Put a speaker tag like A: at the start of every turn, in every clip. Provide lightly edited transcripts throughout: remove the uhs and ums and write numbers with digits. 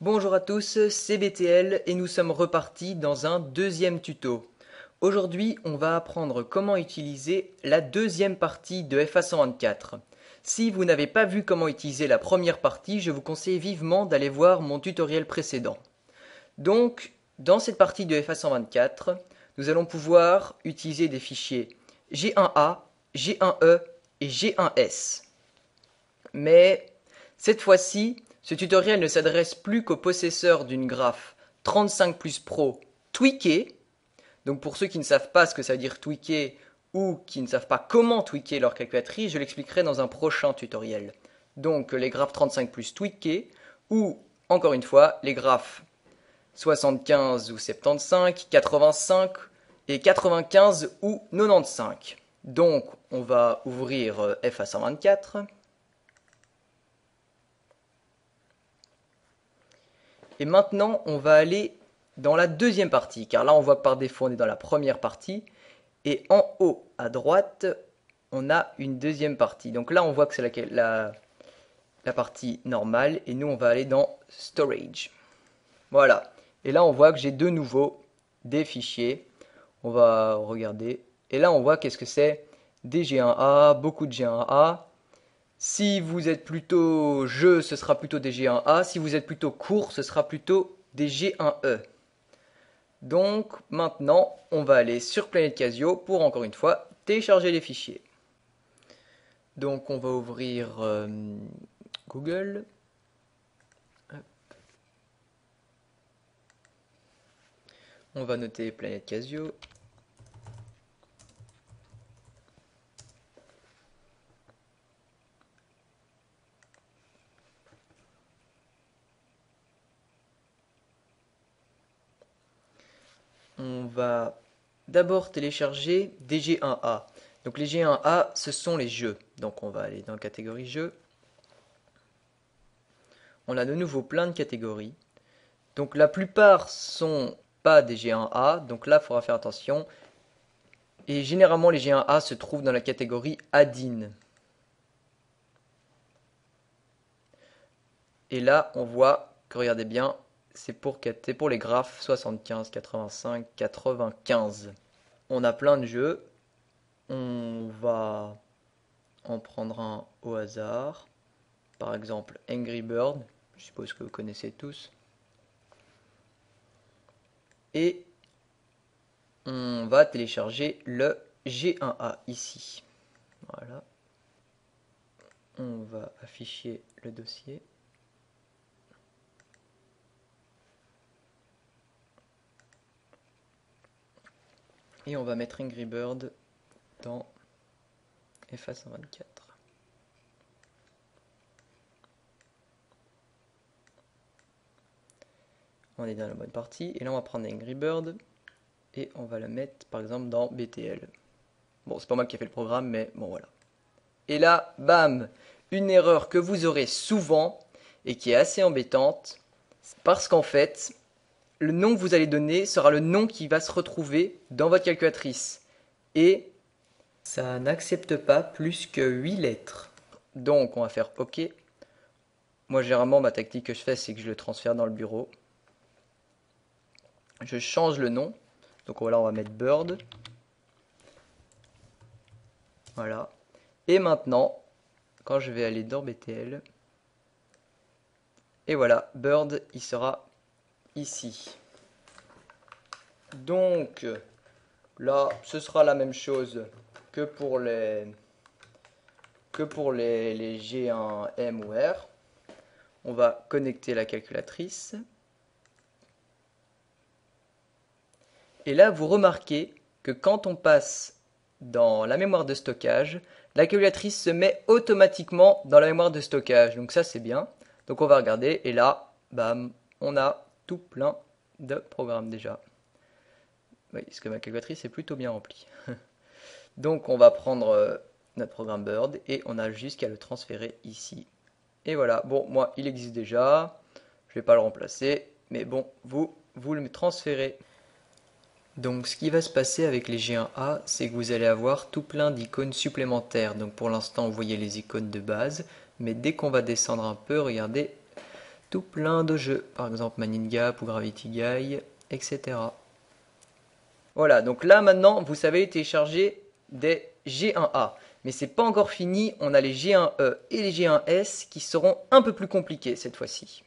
A: Bonjour à tous, c'est BTL et nous sommes repartis dans un deuxième tuto. Aujourd'hui, on va apprendre comment utiliser la deuxième partie de FA124. Si vous n'avez pas vu comment utiliser la première partie, je vous conseille vivement d'aller voir mon tutoriel précédent. Donc, dans cette partie de FA124, nous allons pouvoir utiliser des fichiers G1A, G1E et G1S. Mais cette fois-ci, ce tutoriel ne s'adresse plus qu'aux possesseurs d'une graphe 35 Plus Pro tweakée. Donc pour ceux qui ne savent pas ce que ça veut dire tweaker ou qui ne savent pas comment tweaker leur calculatrice, je l'expliquerai dans un prochain tutoriel. Donc les graphes 35 Plus tweakés ou, encore une fois, les graphes 75 ou 75, 85 et 95 ou 95. Donc on va ouvrir FA124. Et maintenant, on va aller dans la deuxième partie, car là, on voit que par défaut, on est dans la première partie. Et en haut à droite, on a une deuxième partie. Donc là, on voit que c'est la partie normale. Et nous, on va aller dans Storage. Voilà. Et là, on voit que j'ai de nouveau des fichiers. On va regarder. Et là, on voit qu'est-ce que c'est des G1A, beaucoup de G1A. Si vous êtes plutôt jeu, ce sera plutôt des G1A. Si vous êtes plutôt court, ce sera plutôt des G1E. Donc maintenant, on va aller sur Planète Casio pour encore une fois télécharger les fichiers. Donc on va ouvrir Google. On va noter Planète Casio. On va d'abord télécharger des G1A. Donc les G1A, ce sont les jeux. Donc on va aller dans la catégorie jeux. On a de nouveau plein de catégories. Donc la plupart sont pas des G1A, donc là il faudra faire attention. Et généralement les G1A se trouvent dans la catégorie add-in. Et là on voit que, regardez bien, c'est pour les graphes 75, 85, 95. On a plein de jeux. On va en prendre un au hasard. Par exemple Angry Bird, je suppose que vous connaissez tous. Et on va télécharger le G1A ici. Voilà. On va afficher le dossier. Et on va mettre Angry Bird dans FA124. On est dans la bonne partie. Et là, on va prendre Angry Bird et on va la mettre par exemple dans BTL. Bon, c'est pas moi qui ai fait le programme, mais bon, voilà. Et là, bam, une erreur que vous aurez souvent et qui est assez embêtante, parce qu'en fait, le nom que vous allez donner sera le nom qui va se retrouver dans votre calculatrice. Et ça n'accepte pas plus que 8 lettres. Donc, on va faire OK. Moi, généralement, ma tactique que je fais, c'est que je le transfère dans le bureau. Je change le nom. Donc voilà, on va mettre Bird. Voilà. Et maintenant, quand je vais aller dans BTL, et voilà, Bird, il sera ici. Donc, là, ce sera la même chose que pour les G1M ou R. On va connecter la calculatrice. Et là, vous remarquez que quand on passe dans la mémoire de stockage, la calculatrice se met automatiquement dans la mémoire de stockage. Donc ça, c'est bien. Donc on va regarder. Et là, bam, on a tout plein de programmes déjà. Oui, parce que ma calculatrice est plutôt bien remplie. Donc on va prendre notre programme Bird et on a juste qu'à le transférer ici. Et voilà. Bon, moi, il existe déjà. Je ne vais pas le remplacer. Mais bon, vous le transférez. Donc ce qui va se passer avec les G1A, c'est que vous allez avoir tout plein d'icônes supplémentaires. Donc pour l'instant, vous voyez les icônes de base, mais dès qu'on va descendre un peu, regardez, tout plein de jeux, par exemple Maningap ou Gravity Guy, etc. Voilà, donc là maintenant, vous savez télécharger des G1A. Mais c'est pas encore fini, on a les G1E et les G1S qui seront un peu plus compliqués cette fois-ci.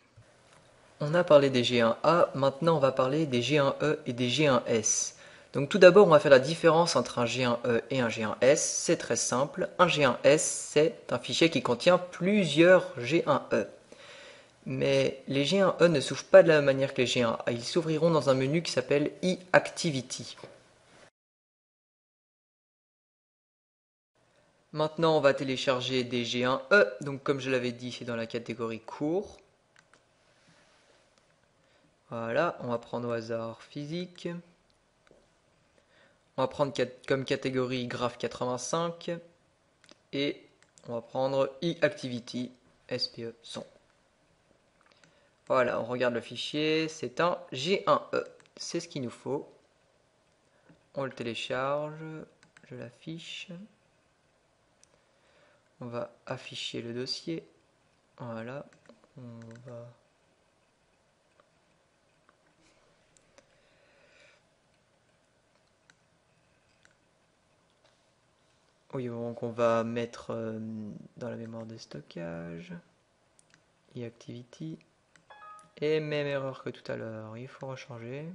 A: On a parlé des G1A, maintenant on va parler des G1E et des G1S. Donc tout d'abord, on va faire la différence entre un G1E et un G1S. C'est très simple, un G1S, c'est un fichier qui contient plusieurs G1E. Mais les G1E ne s'ouvrent pas de la même manière que les G1A. Ils s'ouvriront dans un menu qui s'appelle e-Activity. Maintenant, on va télécharger des G1E. Donc comme je l'avais dit, c'est dans la catégorie cours. Voilà, on va prendre au hasard physique. On va prendre comme catégorie graph 85. Et on va prendre e-Activity, SPE son. Voilà, on regarde le fichier, c'est un G1E. C'est ce qu'il nous faut. On le télécharge, je l'affiche. On va afficher le dossier. Voilà, on va... Oui, donc on va mettre dans la mémoire de stockage, e-Activity. Et même erreur que tout à l'heure, il faut rechanger.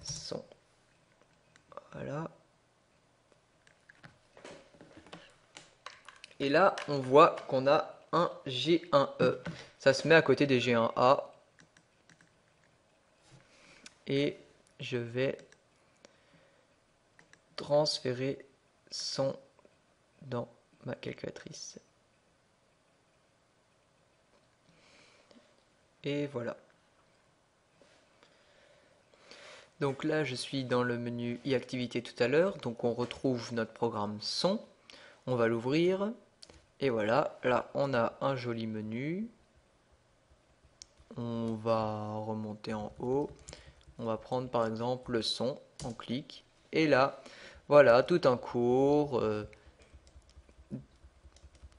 A: Son. Voilà. Et là, on voit qu'on a un G1E. Ça se met à côté des G1A. Et je vais transférer son dans ma calculatrice. Et voilà. Donc là, je suis dans le menu e-Activité tout à l'heure. Donc on retrouve notre programme son. On va l'ouvrir. Et voilà, là on a un joli menu. On va remonter en haut. On va prendre par exemple le son. On clique. Et là, voilà, tout un cours.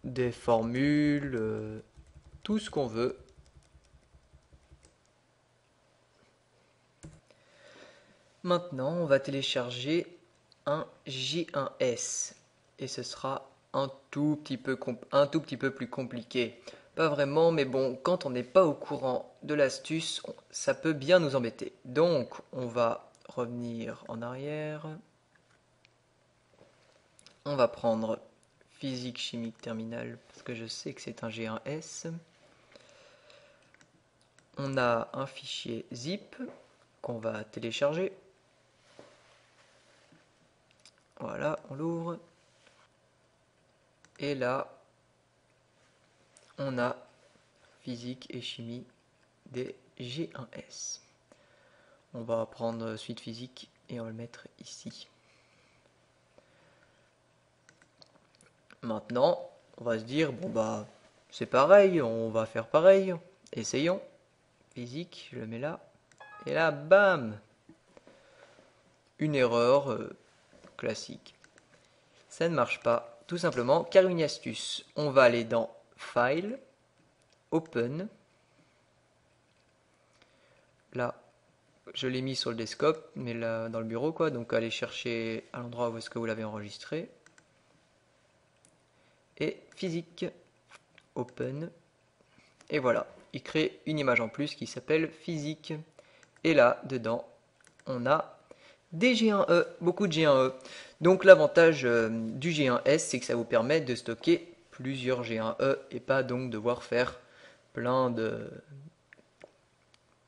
A: Des formules. Tout ce qu'on veut. Maintenant, on va télécharger un G1S. Et ce sera un tout petit peu plus compliqué. Pas vraiment, mais bon, quand on n'est pas au courant de l'astuce, ça peut bien nous embêter. Donc, on va revenir en arrière. On va prendre physique chimique terminale, parce que je sais que c'est un G1S. On a un fichier zip qu'on va télécharger. Voilà, on l'ouvre. Et là, on a physique et chimie des G1S. On va prendre suite physique et on va le mettre ici. Maintenant, on va se dire, bon bah, c'est pareil, on va faire pareil. Essayons. Physique, je le mets là. Et là, bam! Une erreur classique. Ça ne marche pas, tout simplement car une astuce. On va aller dans File, Open. Là, je l'ai mis sur le desktop, mais là dans le bureau quoi. Donc allez chercher à l'endroit où est-ce que vous l'avez enregistré. Et physique, Open. Et voilà, il crée une image en plus qui s'appelle physique. Et là, dedans, on a des G1E, beaucoup de G1E. Donc l'avantage du G1S, c'est que ça vous permet de stocker plusieurs G1E et pas donc devoir faire plein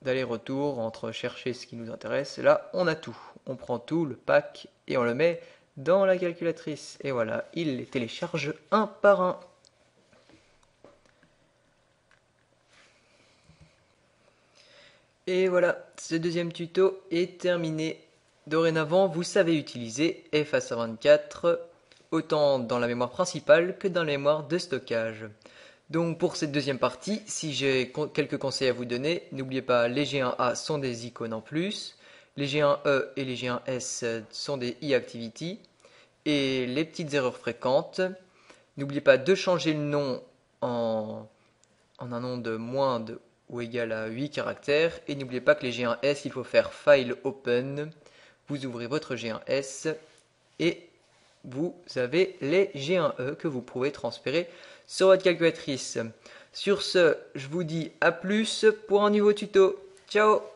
A: d'aller-retour entre chercher ce qui nous intéresse. Là, on a tout. On prend tout, le pack, et on le met dans la calculatrice. Et voilà, il les télécharge un par un. Et voilà, ce deuxième tuto est terminé. Dorénavant, vous savez utiliser FA124 autant dans la mémoire principale que dans la mémoire de stockage. Donc pour cette deuxième partie, si j'ai quelques conseils à vous donner, n'oubliez pas, les G1A sont des icônes en plus, les G1E et les G1S sont des e-Activity, et les petites erreurs fréquentes, n'oubliez pas de changer le nom en un nom de moins de ou égal à 8 caractères. Et n'oubliez pas que les G1S, il faut faire File Open. Vous ouvrez votre G1S et vous avez les G1E que vous pouvez transférer sur votre calculatrice. Sur ce, je vous dis à plus pour un nouveau tuto. Ciao!